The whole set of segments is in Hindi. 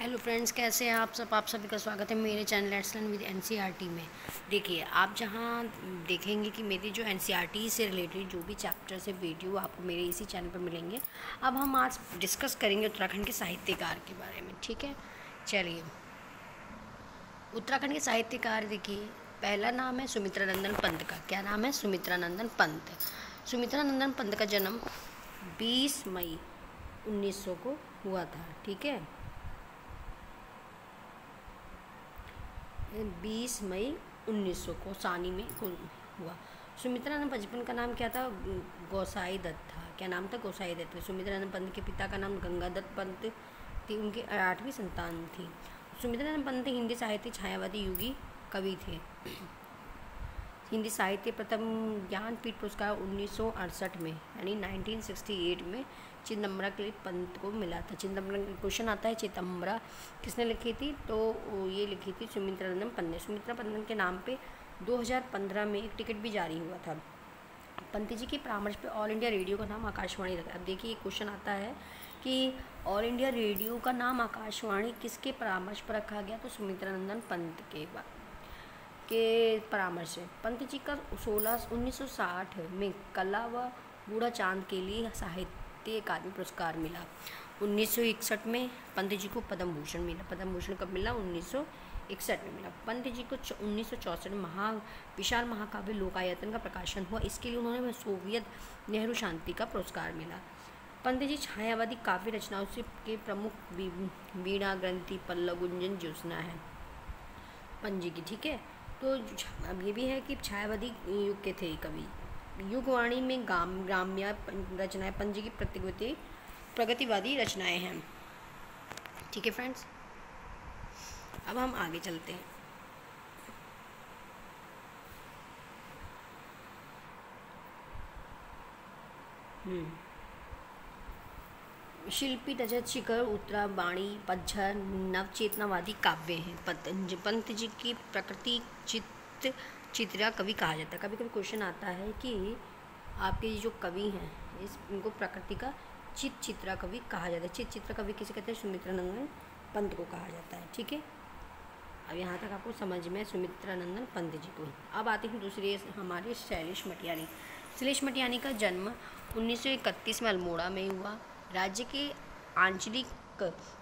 हेलो फ्रेंड्स, कैसे हैं आप सब। आप सभी का स्वागत है मेरे channel let's learn with NCERT में। देखिए, आप जहां देखेंगे कि मेरी जो एनसीईआरटी से रिलेटेड जो भी चैप्टर से वीडियो आपको मेरे इसी चैनल पर मिलेंगे। अब हम आज डिस्कस करेंगे उत्तराखंड के साहित्यकार के बारे में। ठीक है, चलिए। उत्तराखंड के साहित्यकार देखिए, पहला नाम है सुमित्रानंदन पंत का। क्या नाम है? सुमित्रानंदन पंत। सुमित्रानंदन पंत का जन्म 20 मई 1900 को हुआ था। ठीक है, 20 मई 1900 को सानी में हुआ। सुमित्रानंद बचपन का नाम क्या था? गोसाई दत्त था। क्या नाम था? गोसाई दत्त। सुमित्रानंद पंत के पिता का नाम गंगादत्त पंत थी। उनकी 8वीं संतान थी। सुमित्रानंद पंत हिंदी साहित्य छायावादी युगी कवि थे। हिंदी साहित्य प्रथम ज्ञानपीठ पुरस्कार 1968 में यानी 1968 में चिदम्बरा के लिए पंत को मिला था। चिदम्बरा क्वेश्चन आता है, चिदम्बरा किसने लिखी थी? तो ये लिखी थी सुमित्रानंदन पंत ने। सुमित्रानंदन के नाम पे 2015 में एक टिकट भी जारी हुआ था। पंत जी के परामर्श पे ऑल इंडिया रेडियो का नाम आकाशवाणी रखा। अब देखिए, क्वेश्चन आता है कि ऑल इंडिया रेडियो का नाम आकाशवाणी किसके परामर्श पर रखा गया? तो सुमित्रानंदन पंत के परामर्श से। पंत जी का 1960 में कला व बूढ़ा चांद के लिए साहित्य अकादमी पुरस्कार मिला। 1961 में पंत जी को पद्म भूषण मिला। पद्म भूषण कब मिला? 1961 में मिला। पंत जी को 1964 में विशाल महाकाव्य लोकायतन का प्रकाशन हुआ। इसके लिए उन्होंने सोवियत नेहरू शांति का पुरस्कार मिला। पंत जी छायावादी काव्य रचनाओं से के प्रमुख वीणा ग्रंथि पल्लव गुंजन ज्योत्सना है पंत जी की। ठीक है, तो अब ये भी है कि छायावादी युग के थे कवि। युगवाणी में ग्राम्य रचनाएं पंत जी की प्रगतिवादी रचनाएं हैं। ठीक है फ्रेंड्स, अब हम आगे चलते हैं। शिल्पी रजत शिखर उत्तराबाणी पतझर नवचेतनावादी काव्य हैं। पंत जी की प्रकृति चित्रा कवि कहा जाता है। कभी कभी क्वेश्चन आता है कि आपके जो कवि हैं इनको प्रकृति का चित्रा कवि कहा जाता है। चित्रा कवि किसे कहते हैं? सुमित्रानंदन पंत को कहा जाता है। ठीक है, अब यहाँ तक आपको समझ में सुमित्रानंदन पंत जी को। अब आते हैं दूसरे हमारे शैलेश मटियानी। शैलेश मटियानी का जन्म 1931 में अल्मोड़ा में हुआ। राज्य के आंचलिक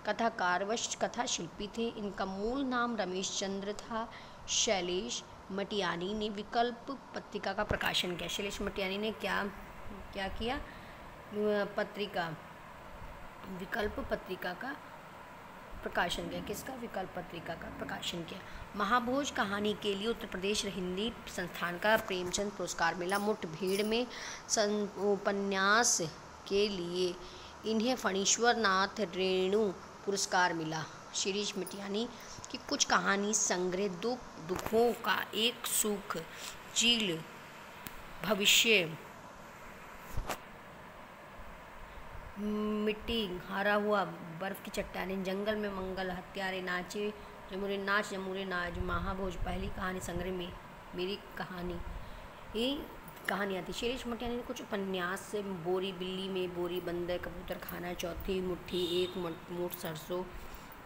कथाकार व कथा शिल्पी थे। इनका मूल नाम रमेश चंद्र था। शैलेश मटियानी ने विकल्प पत्रिका का प्रकाशन किया। शैलेश मटियानी ने क्या किया? विकल्प पत्रिका का प्रकाशन किया। किसका? विकल्प पत्रिका का प्रकाशन किया। महाभोज कहानी के लिए उत्तर प्रदेश हिंदी संस्थान का प्रेमचंद पुरस्कार मिला। मुठभेड़ में उपन्यास के लिए इन्हें फणीश्वर नाथ रेणु पुरस्कार मिला। शैलेश मटियानी की कुछ कहानी संग्रह दुखों का एक सुख, चील, भविष्य, मिट्टी, हारा हुआ, बर्फ की चट्टानें, जंगल में मंगल, हत्यारे, नाचे जमुरे नाच, महाभोज, पहली कहानी संग्रह में मेरी कहानी, ये कहानियाँ थी। शैलेश मटियानी ने कुछ उपन्यास से बोरी बिल्ली में बोरी बंदर, कबूतर खाना, चौथी मुट्ठी, एक मुठ सरसों,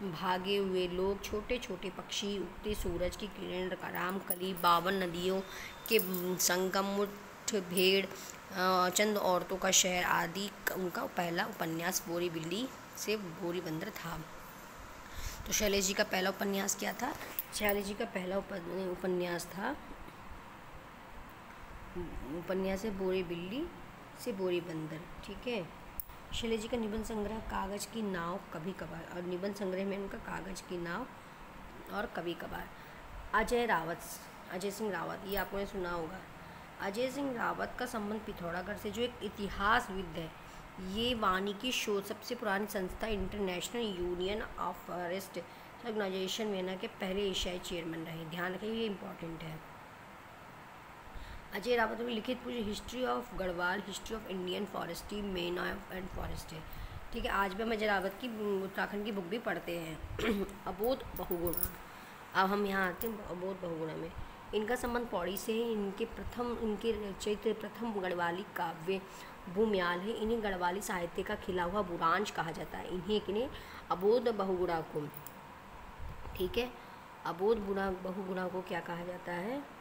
भागे हुए लोग, छोटे छोटे पक्षी, उगते सूरज की किरण, रामकली, 52 नदियों के संगम, मुठभेड़, चंद औरतों का शहर आदि उनका पहला उपन्यास बोरी बिल्ली से बोरी बंदर था। तो शैलेश जी का पहला उपन्यास क्या था? शैलेश जी का पहला उपन्यास था उपन्यास है बोरी बिल्ली से बोरी बंदर। ठीक है, शैलेश जी का निबंध संग्रह कागज की नाव कभी कभार, और निबंध संग्रह में उनका कागज की नाव और कभी कभार। अजय सिंह रावत, ये आपने सुना होगा। अजय सिंह रावत का संबंध पिथौरागढ़ से, जो एक इतिहासविद है। ये वानिकी शोध सबसे पुरानी संस्था international union of forest organization Vienna के पहले एशियाई चेयरमैन रहे। ध्यान रखिए, ये इंपॉर्टेंट है। अजय रावत ने लिखित पूरी history of Garhwal, history of Indian forestry, main and forest है। ठीक है, आज भी हम अजय रावत की उत्तराखंड की बुक भी पढ़ते हैं। अबोध बहुगुणा। अब हम यहाँ आते हैं अबोध बहुगुणा में। इनका संबंध पौड़ी से है। इनके रचित प्रथम गढ़वाली काव्य भूम्याल है। इन्हें गढ़वाली साहित्य का खिला हुआ बुरांश कहा जाता है। इन्हें अबोध बहुगुणा को, ठीक है, अबोध बहुगुणा को क्या कहा जाता है?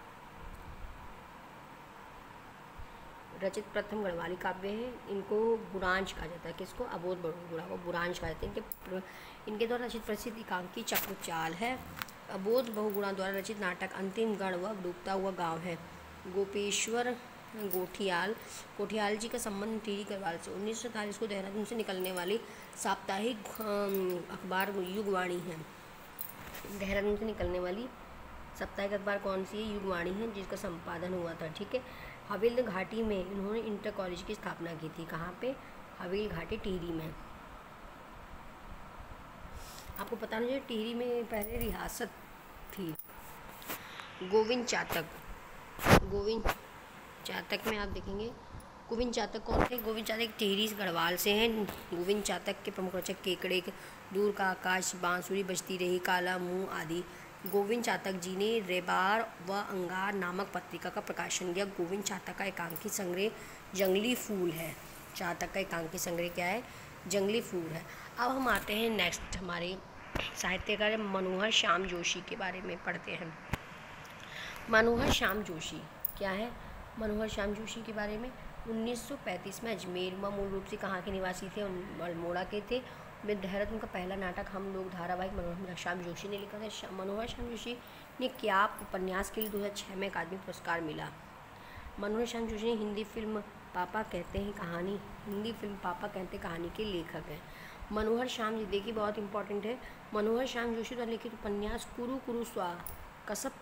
रचित प्रथम गढ़वाली काव्य है। इनको बुरांश कहा जाता है। किसको? अबोध बहुगुणा को बुरांश कहा जाता है। इनके द्वारा रचित प्रसिद्ध एकांकी चक्रचाल है। अबोध बहुगुणा द्वारा रचित नाटक अंतिम गण व डूबता हुआ गांव है। गोपेश्वर कोठियाल जी का संबंध टिहरी गढ़वाल से। 1947 को देहरादून से निकलने वाली साप्ताहिक अखबार युगवाणी है। देहरादून से निकलने वाली साप्ताहिक अखबार कौन सी है? युगवाणी है, जिसका संपादन हुआ था, ठीक है। हवेल घाटी में इन्होंने इंटर कॉलेज की स्थापना की थी। कहाँ पे? हवेल घाटी, टिहरी में। आपको पता नहीं, टिहरी में पहले रियासत थी। गोविंद चातक में आप देखेंगे, गोविंद चातक कौन थे? गोविंद चातक टिहरी गढ़वाल से हैं। गोविंद चातक के प्रमुख रचक केकड़े, दूर का आकाश, बांसुरी बजती रही, काला मुंह आदि। गोविंद चातक जी ने रेबार व अंगार नामक पत्रिका का प्रकाशन किया। गोविंद चातक का एकांकी संग्रह जंगली फूल है। चातक का एकांकी संग्रह क्या है? जंगली फूल है। अब हम आते हैं नेक्स्ट, हमारे साहित्यकार मनोहर श्याम जोशी के बारे में पढ़ते हैं। मनोहर श्याम जोशी क्या है? मनोहर श्याम जोशी के बारे में 1935 में अजमेर में, मूल रूप से कहाँ के निवासी थे? अल्मोड़ा के थे। में देहरादून का पहला नाटक हम लोग धारावाहिक मनोहर श्याम जोशी ने लिखा था। मनोहर श्याम जोशी ने क्या उपन्यास के लिए 2006 में अकादमी पुरस्कार मिला। मनोहर श्याम जोशी ने हिंदी फिल्म पापा कहते कहानी के लेखक हैं। मनोहर श्याम जी देखिए, बहुत इंपॉर्टेंट है। मनोहर श्याम जोशी द्वारा लिखित उपन्यास कुरु कुरु स्वा, कसप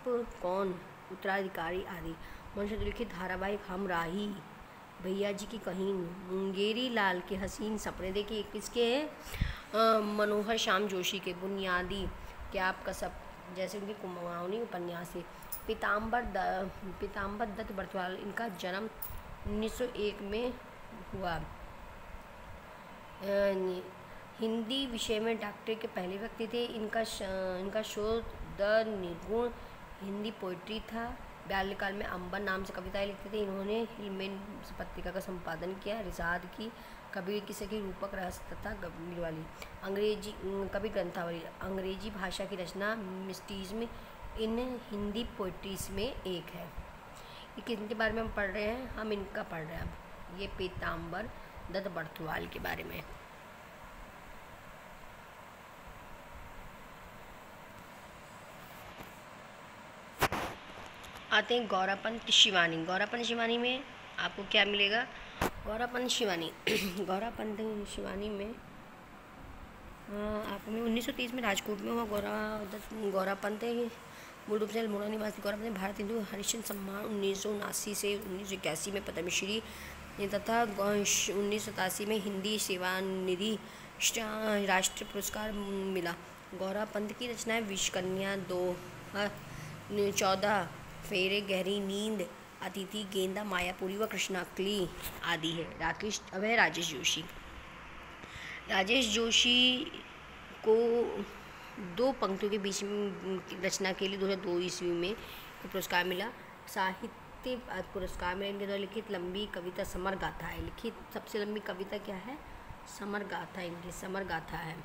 कौन, उत्तराधिकारी आदि। मनोहर लिखित धारावाहिक हम राही, भैया जी की कहीन, मुंगेरी लाल के हसीन सपने। देखिए किसके हैं? मनोहर श्याम जोशी के। बुनियादी क्या आप कसप, जैसे उनकी कुमाऊनी उपन्यास है। पीताम्बर दत्त बर्थवाल, इनका जन्म 1901 में हुआ। हिंदी विषय में डॉक्टरेट के पहले व्यक्ति थे। इनका शोध द निर्गुण हिंदी पोइट्री था। बाल्यकाल में अंबर नाम से कविताएं लिखते थे। इन्होंने हिलमेन पत्रिका का संपादन किया। रिसाद की, कबीर किस्से की, रूपक रहस्य तथा गंभीर वाली, अंग्रेजी कबीर ग्रंथावली, अंग्रेजी भाषा की रचना मिस्टीज में इन हिंदी पोइट्रीज में एक है। ये किनके बारे में हम पढ़ रहे हैं? हम इनका पढ़ रहे हैं अब। ये पीताम्बर दत्त बर्थवाल के बारे में। आते हैं गौरापंत शिवानी। गौरापंत शिवानी में आपको क्या मिलेगा? गौरापंत शिवानी में आपको 1930 में राजकोट में हुआ। गौरापंत मूल रूप से अल्मोड़ा निवासी। गौरापंत भारत हिंदू हरिश्चंद्र सम्मान 1979 से 1981 में पद्मश्री तथा 1987 में हिंदी सेवानिधि राष्ट्र पुरस्कार मिला। गौरापंत की रचनाएं विषकन्या, 14 फेरे, गहरी नींद, अतिथि, गेंदा, मायापुरी व कृष्णाकली आदि है। राजेश जोशी को 2 पंक्तियों के बीच में रचना के लिए 2002 ईस्वी में पुरस्कार मिला। साहित्य पुरस्कार में इनके द्वारा लिखित लंबी कविता समर गाथा है। लिखित सबसे लंबी कविता क्या है? समर गाथा। इनकी समर गाथा है।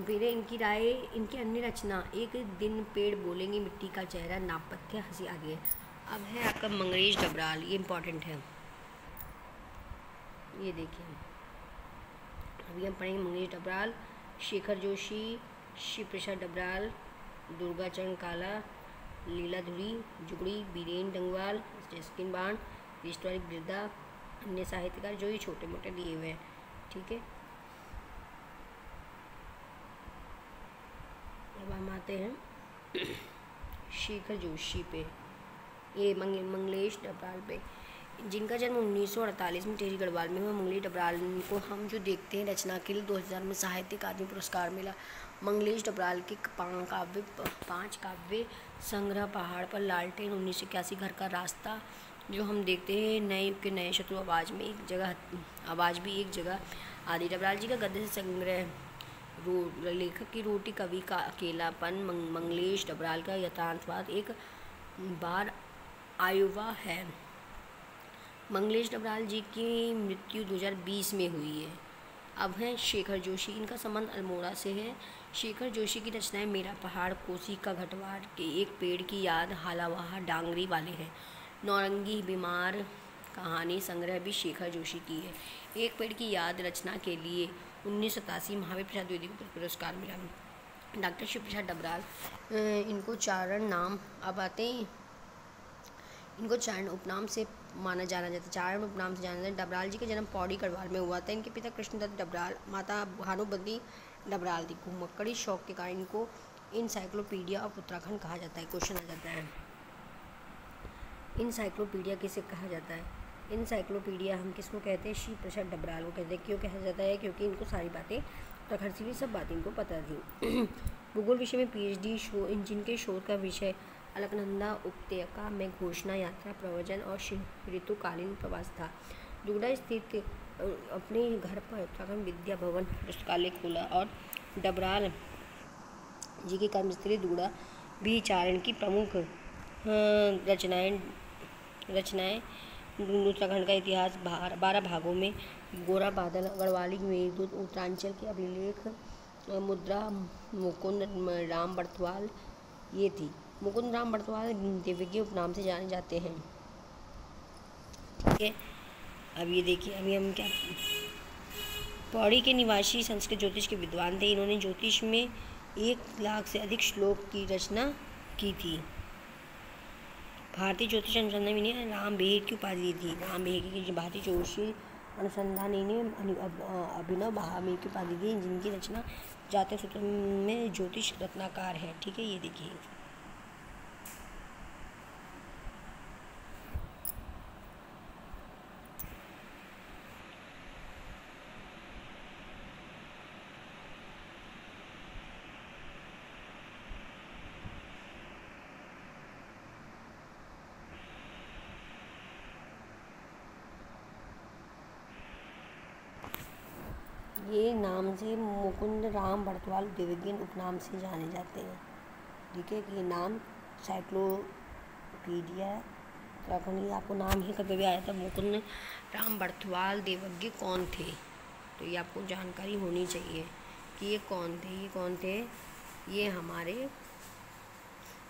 फिर इनकी राय, इनकी अन्य रचना एक दिन पेड़ बोलेंगे, मिट्टी का चेहरा, नापथ्य, हंसी आदि है। अब है आपका मंगलेश डबराल, ये इम्पोर्टेंट है। ये देखिए, अभी हम पढ़ेंगे मंगलेश डबराल, शेखर जोशी, शिव प्रसाद डबराल, दुर्गाचरण काला, लीलाधुरी, जुगड़ी, बीरेन डंगवाल, जस्किन बाण, ईश्वरी बिरदा, अन्य साहित्यकार जो ये छोटे मोटे दिए हुए हैं, ठीक है। अब हम आते हैं शेखर जोशी पे, ये मंगलेश डबराल पे, जिनका जन्म 1948 में टिहरी गढ़वाल में हुआ। मंगलेश डबराल को हम जो देखते हैं रचना के लिए 2000 में साहित्य अकादमी पुरस्कार मिला। मंगलेश डबराल के 5 काव्य संग्रह, पहाड़ पर लालटेन, 1981, घर का रास्ता, जो हम देखते हैं नए युग के नए शत्रु, आवाज़ भी एक जगह आदि। डबराल जी का गद्य से संग्रह, लेखक की रोटी, कवि का अकेलापन, मंगलेश डबराल का यथार्थवाद, एक बार आयोवा है। मंगलेश डबराल जी की मृत्यु 2020 में हुई है। अब हैं शेखर जोशी, इनका संबंध अल्मोड़ा से है। शेखर जोशी की रचनाएं मेरा पहाड़, कोसी का घटवार, के एक पेड़ की याद, हालावाहा, डांगरी वाले हैं। नौरंगी बीमार कहानी संग्रह भी शेखर जोशी की है। एक पेड़ की याद रचना के लिए 1987 महावीर प्रसाद द्विवेदी को पुरस्कार मिला। डॉक्टर शिव प्रसाद डबराल, इनको चारण नाम अब आते हैं, इनको चारण उपनाम से जाना जाता है। चारण उपनाम से जाना जाता है। डबराल जी का जन्म पौड़ी गढ़वाल में हुआ था। इनके पिता कृष्णदत्त डबराल, माता भानुमती डबराल थी। घुमक्कड़ी शौक के कारण इनको इंसाइक्लोपीडिया ऑफ उत्तराखंड कहा जाता है। क्वेश्चन आ जाता है, इंसाइक्लोपीडिया किसे कहा जाता है? इंसाइक्लोपीडिया हम किसको कहते हैं? शिव प्रसाद डबराल को कहते हैं। क्यों कहा जाता है? क्योंकि इनको सारी बातें उत्तराखंड से भी सब बातें इनको पता थी। भूगोल विषय में PhD जिनके शोध का विषय अलकनंदा उपत्यका में घोषणा यात्रा, प्रवचन और ऋतुकालीन प्रवास था। दुगड़ा स्थित अपने घर पर उत्तराखंड विद्या भवन पुस्तकालय खोला और डबराल जी की कर्मस्थली दुगड़ा भी चारण की प्रमुख रचनाएं उत्तराखंड का इतिहास 12 भागों में, गोरा बादल, गढ़वाली मेघदूत, उत्तरांचल के अभिलेख, मुद्रा, मुकुंद राम बर्थवाल ये थी। मुकुंद राम बर्थवाल दिव्य उपनाम से जाने जाते हैं। ठीक है, अब ये देखिए, अभी हम क्या, पौड़ी के निवासी संस्कृत ज्योतिष के विद्वान थे। इन्होंने ज्योतिष में 1 लाख से अधिक श्लोक की रचना की थी। भारतीय ज्योतिष अनुसंधान इन्हें राम बेहर की उपाधि दी थी। राम बेहर की भारतीय ज्योतिष अनुसंधान इन्हें अभिनव महावीर की उपाधि दी, जिनकी रचना जातक सूत्र में ज्योतिष रत्नाकार है। ठीक है, ये देखिए, ये नाम से मुकुंद राम बर्थवाल दिव्य उपनाम से जाने जाते हैं। ठीक है, कि ये नाम साइक्लोपीडिया उत्तराखंड, आपको नाम ही कभी भी आया था। मुकुंद राम बर्थवाल देवज्ञ कौन थे? तो ये आपको जानकारी होनी चाहिए कि ये कौन थे। ये हमारे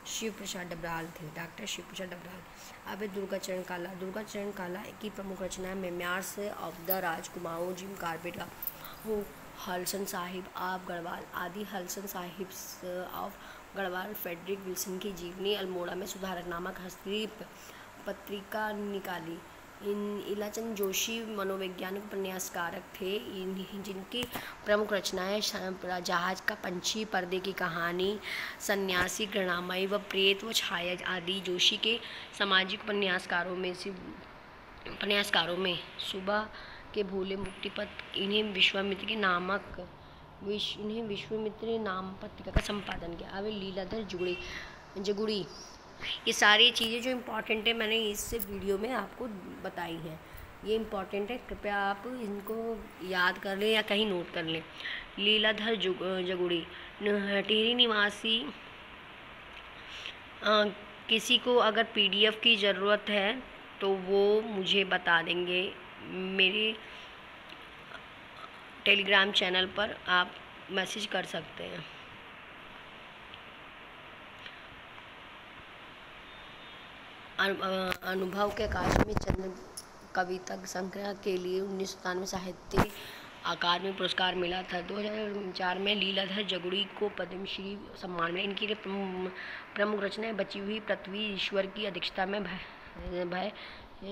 शिव प्रसाद डबराल थे, डॉक्टर शिव प्रसाद डबराल। अब दुर्गाचरण काला। दुर्गाचरण काला की प्रमुख रचना मेमोयर्स ऑफ द राजकुमारों, जिम कार्बेट का हलसन साहिब ऑफ गढ़वाल आदि, Hulson Sahib of Garhwal, Frederick Wilson की जीवनी, अल्मोड़ा में सुधारक नामक हस्ती पत्रिका निकाली। इलाचंद जोशी मनोवैज्ञानिक उपन्यासकारक थे, जिनकी प्रमुख रचनाएं जहाज का पंछी, पर्दे की कहानी, सन्यासी, घृणामयी व प्रेत व छाया आदि। जोशी के सामाजिक उपन्यासकारों में सुबह के भूले, मुक्तिपथ, इन्हें विश्वामित्र नाम पत्रिका का संपादन किया। अब लीलाधर जगुड़ी, ये सारी चीज़ें जो इम्पोर्टेंट है मैंने इस वीडियो में आपको बताई हैं, ये इम्पोर्टेंट है, कृपया आप इनको याद कर लें या कहीं नोट कर लें। लीलाधर जगुड़ी टिहरी निवासी। किसी को अगर PDF की ज़रूरत है तो वो मुझे बता देंगे, मेरे टेलीग्राम चैनल पर आप मैसेज कर सकते हैं। अनुभव के आकाश में चंद्र कविता संग्रह के लिए 1997 साहित्य अकादमी पुरस्कार मिला था। 2004 में लीलाधर जगुड़ी को पद्मश्री सम्मान मिला। इनकी प्रमुख रचनाएं बची हुई पृथ्वी, ईश्वर की अध्यक्षता में भय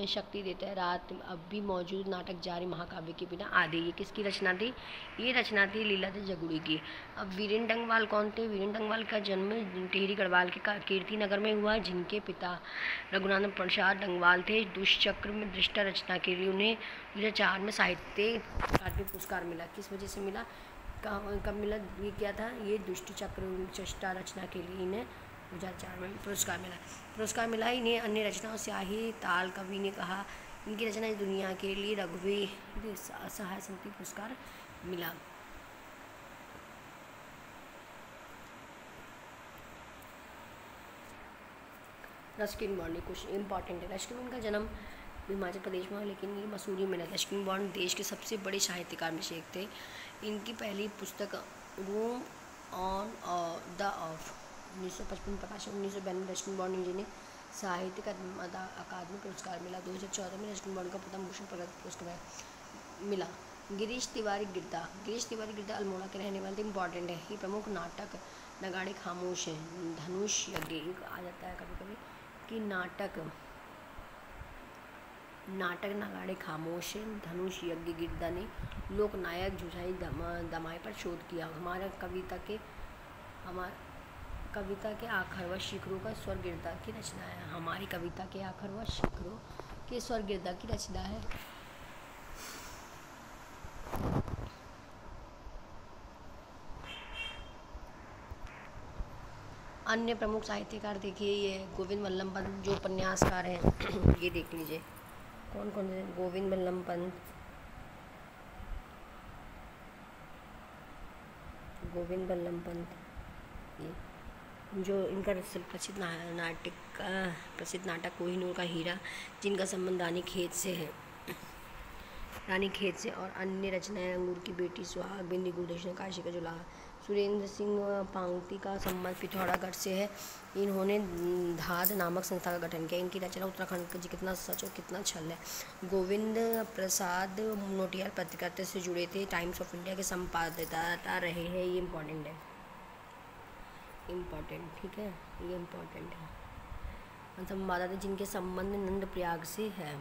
शक्ति देता है, रात, अब भी मौजूद, नाटक जारी, महाकाव्य के बिना आदि। ये किसकी रचना थी? ये रचना थी लीलाधर जगुड़ी की। अब वीरेंद्र डंगवाल कौन थे? वीरेंद्र डंगवाल का जन्म टिहरी गढ़वाल के कीर्ति नगर में हुआ, जिनके पिता रघुनाथ प्रसाद डंगवाल थे। दुष्चक्र में दृष्टा रचना के लिए उन्हें 2004 में साहित्य अकादमी पुरस्कार मिला। किस वजह से मिला, कब मिला, ये क्या था? ये दुष्टा रचना के लिए इन्हें 2004 में पुरस्कार मिला। इन्हें अन्य रचनाओं स्याही ताल कवि ने कहा, इनकी रचना इस दुनिया के लिए रघुवीर सहाय समिति पुरस्कार मिला। रस्किन बर्नी, कुछ इम्पॉर्टेंट है। रस्किन का जन्म हिमाचल प्रदेश में, लेकिन ये मसूरी में रहता है। रस्किन बॉन्ड देश के सबसे बड़े साहित्यकार में से एक थे। इनकी पहली पुस्तक रूम ऑन द ऑफ 1955 प्रकाशन। 1992 रस्किन बॉन्ड जी ने साहित्य अकादमी पुरस्कार मिला। 2014 में रस्किन बॉन्ड का प्रथम भूषण पुरस्कार मिला। गिरीश तिवारी गिरदा अल्मोड़ा के रहने वाले थे। इम्पॉर्टेंट है, ये प्रमुख नाटक नगाड़े खामोश हैं, धनुष यज्ञ आ जाता है कभी कभी कि नाटक नगाड़े खामोश है, धनुष यज्ञ गिरदा ने लोकनायक झुझाई दमाई पर शोध किया। हमारा कविता के आखर व शिखरों का स्वर गिरदा की रचना है। हमारी कविता के आखर व शिखरों के स्वर गिरदा की रचना है। अन्य प्रमुख साहित्यकार देखिए, ये गोविंद वल्लभ पंत जो उपन्यासकार हैं ये देख लीजिए कौन कौन से। गोविंद वल्लभ पंत ये जो इनका प्रसिद्ध नाटक कोहिनूर का हीरा, जिनका संबंध रानी खेत से और अन्य रचनाएं अंगूर की बेटी, सुहाग, बिंदी गुलदस्ता, काशी का जुलाहा। सुरेंद्र सिंह पांगती का संबंध पिथौरागढ़ से है। इन्होंने धाद नामक संस्था का गठन किया। इनकी रचना उत्तराखंड का कितना सच और कितना छल है। गोविंद प्रसाद नोटियाल पत्रकारिता से जुड़े थे। टाइम्स ऑफ इंडिया के संपादकता रहे हैं। ये इम्पोर्टेंट है, ठीक है, ये इम्पोर्टेंट है। संवाददाता जिनके संबंध नंदप्रयाग से है।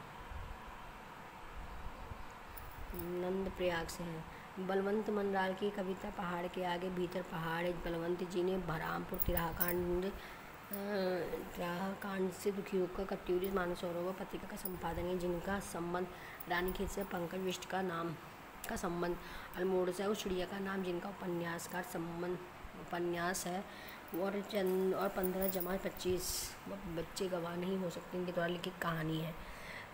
बलवंत मनराल की कविता पहाड़ के आगे भीतर पहाड़। बलवंत जी ने बहरामपुर तिराह से दुखी होकर कत्यूरी मानसरोवर पत्रिका का संपादन है, जिनका संबंध रानीखेत से। पंकज बिष्ट का संबंध अल्मोड़ा से। उस चिड़िया का नाम, जिनका उपन्यास है। और 15 जमा 25 बच्चे गवाह नहीं हो सकते, इनके द्वारा लिखित कहानी है।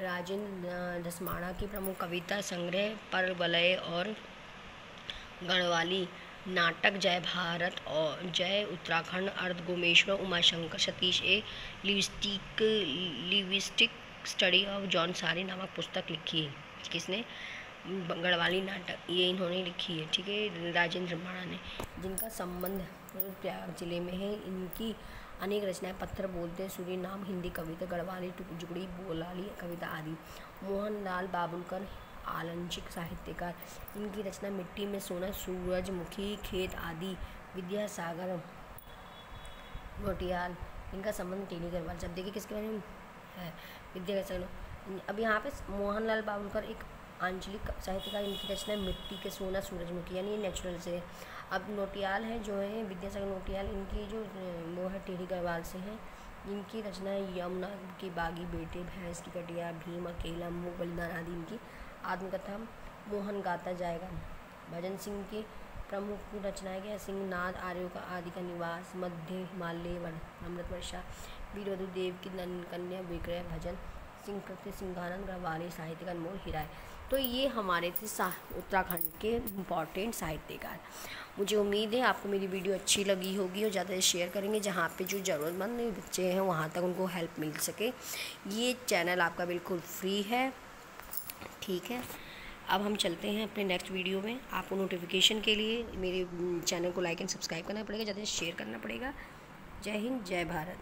राजेंद्र धसमाणा की प्रमुख कविता संग्रह परवलय और गढ़वाली नाटक जय भारत और जय उत्तराखंड, अर्ध गोमेश्वर, उमाशंकर, सतीश ए लिविस्टिक स्टडी ऑफ जॉन सारी नामक पुस्तक लिखी है। किसने? गढ़वाली नाटक, ये इन्होंने लिखी है, ठीक है, राजेंद्र धसमाणा ने, जिनका संबंध प्रयाग जिले में है। इनकी अनेक रचनाएं पत्थर बोलते, सूर्य नाम, हिंदी कविता, गढ़वाली जुगड़ी, बोलाली कविता आदि। मोहनलाल बाबुलकर आलंशिक साहित्यकार। इनकी रचना मिट्टी में सोना, सूरजमुखी, खेत आदि। विद्यासागर नोटियाल, इनका संबंध टेढ़ी गढ़वाल से। अब देखिए किसके बारे में है, विद्यासागर। अब यहाँ पे मोहनलाल बाबुलकर एक आंचलिक साहित्यकार। इनकी रचना मिट्टी के सोना, सूरजमुखी, यानी नेचुरल से। अब नोटियाल है जो है विद्यासागर नोटियाल, इनकी जो वो है टेढ़ी गढ़वाल से है। इनकी रचना यमुना की बागी बेटे, भैंस की कटिया, भीम अकेला, मूक बलिदान आदि इनकी आत्मकथा। मोहन गाता जाएगा। भजन सिंह की प्रमुख रचनाएं क्या है? सिंहनाद, आर्यों का आदि का निवास, मध्य हिमालय, अमृत वर्षा, वीरवधु देव की कन्या, विक्रय, भजन सिंह, कृत्य, सिंहानंद, गढ़वाली साहित्य का अनमोल हीरा है। तो ये हमारे थे उत्तराखंड के इम्पॉर्टेंट साहित्यकार। मुझे उम्मीद है आपको मेरी वीडियो अच्छी लगी होगी और ज़्यादा शेयर करेंगे, जहाँ पे जो ज़रूरतमंद बच्चे हैं वहाँ तक उनको हेल्प मिल सके। ये चैनल आपका बिल्कुल फ्री है, ठीक है। अब हम चलते हैं अपने नेक्स्ट वीडियो में। आपको नोटिफिकेशन के लिए मेरे चैनल को लाइक एंड सब्सक्राइब करना पड़ेगा, ज़्यादा शेयर करना पड़ेगा। जय हिंद, जय भारत।